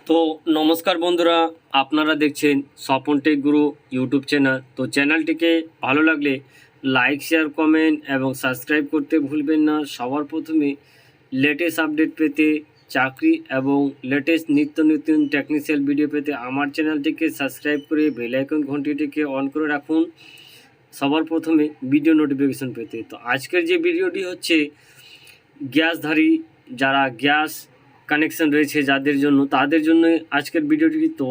তো নমস্কার বন্ধুরা, আপনারা দেখছেন স্বপন টেক গুরু ইউটিউব চ্যানেল। তো চ্যানেলটিকে ভালো লাগলে লাইক, শেয়ার, কমেন্ট এবং সাবস্ক্রাইব করতে ভুলবেন না। সবার প্রথমে লেটেস্ট আপডেট পেতে, চাকরি এবং লেটেস্ট নিত্য নতুন টেকনিক্যাল ভিডিও পেতে আমার চ্যানেলটিকে সাবস্ক্রাইব করে বেল আইকন ঘন্টিটিকে অন করে রাখুন সবার প্রথমে ভিডিও নোটিফিকেশন পেতে। তো আজকের যে ভিডিওটি হচ্ছে গ্যাসধারী যারা গ্যাস কানেকশন রয়েছে যাদের জন্য, তাদের জন্য আজকের ভিডিওটি। তো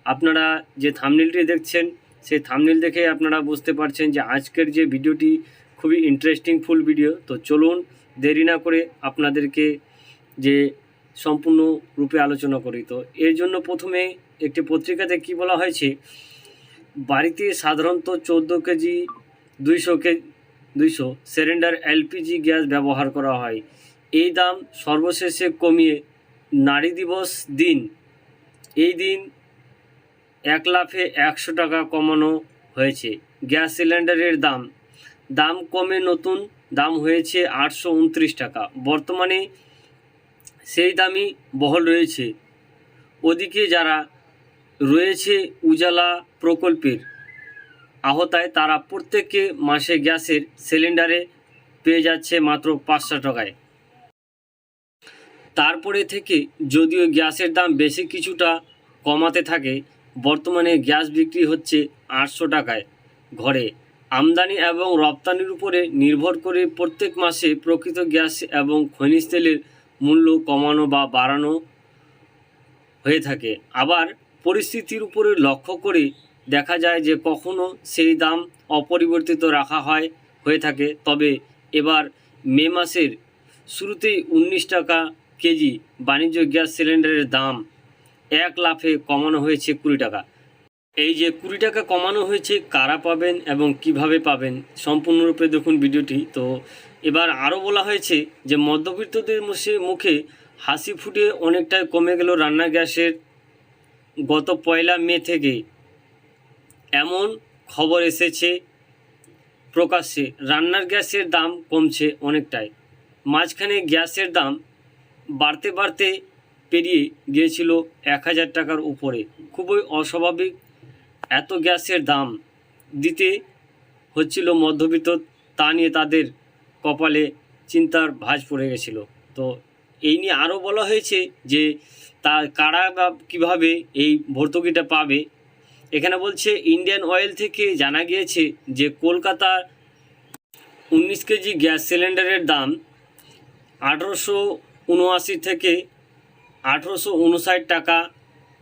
আপনারা যে থাম্বনেলটি দেখছেন সেই থাম্বনেল দেখে আপনারা বুঝতে পারছেন যে আজকের যে ভিডিওটি খুবই ইন্টারেস্টিং ফুল ভিডিও। তো চলুন দেরি না করে আপনাদেরকে যে সম্পূর্ণ রূপে আলোচনা করি। তো এর জন্য প্রথমে একটি পত্রিকাতে কি বলা হয়েছে, বাড়িতে সাধারণত 14 কেজি 200 সিলিন্ডার এলপিজি গ্যাস ব্যবহার করা হয়। এই দাম সর্বশেষে কমিয়ে নারী দিবস দিন, এই দিন 1 লাফে 100 টাকা কমানো হয়েছে। গ্যাস সিলিন্ডারের দাম কমে নতুন দাম হয়েছে 829 টাকা। বর্তমানে সেই দামই বহাল রয়েছে। ওদিকে যারা রয়েছে উজালা প্রকল্পের আওতায়, তারা প্রত্যেকে মাসে গ্যাসের সিলিন্ডারে পেয়ে যাচ্ছে মাত্র 500 টাকায়। তারপরে থেকে যদিও গ্যাসের দাম বেশি কিছুটা কমাতে থাকে, বর্তমানে গ্যাস বিক্রি হচ্ছে 800 টাকায়। ঘরে আমদানি এবং রপ্তানির উপরে নির্ভর করে প্রত্যেক মাসে প্রকৃত গ্যাস এবং খনিজ তেলের মূল্য কমানো বা বাড়ানো হয়ে থাকে। আবার পরিস্থিতির উপরে লক্ষ্য করে দেখা যায় যে কখনো সেই দাম অপরিবর্তিত রাখা হয়ে থাকে। তবে এবার মে মাসের শুরুতেই 19 টাকা কেজি বাণিজ্য গ্যাস সিলিন্ডারের দাম 1 লাফে কমানো হয়েছে 20 টাকা। এই যে 20 টাকা কমানো হয়েছে, কারা পাবেন এবং কিভাবে পাবেন সম্পূর্ণরূপে দেখুন ভিডিওটি। তো এবার আরও বলা হয়েছে যে মধ্যবিত্তদের মুখে হাসি ফুটে অনেকটাই কমে গেল রান্না গ্যাসের গত 1 মে থেকে এমন খবর এসেছে প্রকাশ্যে। রান্নার গ্যাসের দাম কমছে অনেকটাই। মাঝখানে গ্যাসের দাম বাড়তে বাড়তে পেরিয়ে গিয়েছিল 1000 টাকার উপরে। খুবই অস্বাভাবিক এত গ্যাসের দাম দিতে হচ্ছিল মধ্যবিত্ত, তা নিয়ে তাদের কপালে চিন্তার ভাঁজ পড়ে গেছিল। তো এই নিয়ে আরও বলা হয়েছে যে কারা বা কীভাবে এই ভর্তুকিটা পাবে। এখানে বলছে ইন্ডিয়ান অয়েল থেকে জানা গিয়েছে যে কলকাতার 19 কেজি গ্যাস সিলিন্ডারের দাম 1879 থেকে 1859 টাকা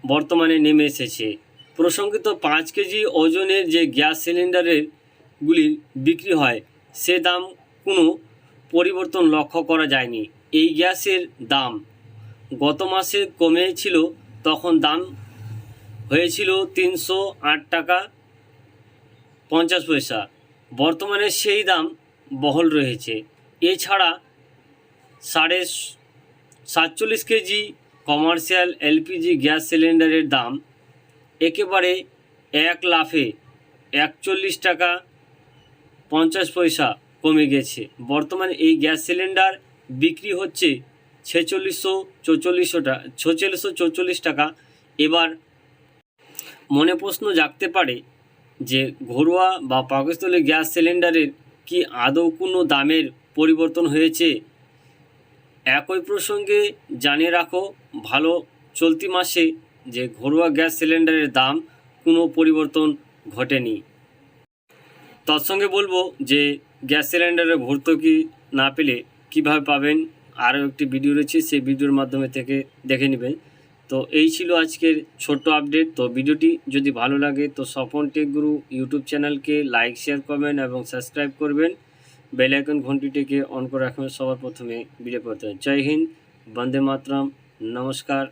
বর্তমানে নেমে এসেছে। প্রসঙ্গিত 5 কেজি ওজনের যে গ্যাস সিলিন্ডারগুলি বিক্রি হয় সে দাম কোনো পরিবর্তন লক্ষ্য করা যায়নি। এই গ্যাসের দাম গত মাসে কমেছিল, তখন দাম হয়েছিল 308 টাকা 50 পয়সা। বর্তমানে সেই দাম বহাল রয়েছে। এছাড়া 47 কেজি কমার্শিয়াল এলপিজি গ্যাস সিলিন্ডারের দাম একেবারে 1 লাফে 41 টাকা 50 পয়সা কমে গেছে। বর্তমানে এই গ্যাস সিলিন্ডার বিক্রি হচ্ছে 4644 টাকা। এবার মনে প্রশ্ন জাগতে পারে যে ঘরোয়া বা পাকস্থলী গ্যাস সিলিন্ডারের কি আদৌ কোনো দামের পরিবর্তন হয়েছে? একই প্রসঙ্গে জানিয়ে রাখো ভালো, চলতি মাসে যে ঘরোয়া গ্যাস সিলিন্ডারের দাম কোনো পরিবর্তন ঘটেনি। তৎসঙ্গে বলবো যে গ্যাস সিলিন্ডারে ভর্তুকি না পেলে কিভাবে পাবেন, আরও একটি ভিডিও রয়েছে, সেই ভিডিওর মাধ্যমে থেকে দেখে নেবেন। তো এই ছিল আজকের ছোট্ট আপডেট। তো ভিডিওটি যদি ভালো লাগে তো স্বপন টেক গুরু ইউটিউব চ্যানেলকে লাইক, শেয়ার, কমেন্ট এবং সাবস্ক্রাইব করবেন। বেল আইকন ঘন্টিটিকে অন করে রাখবেন সবার প্রথমে ভিডিও পড়তে। জয় হিন্দ, বন্দে মাতরম, নমস্কার।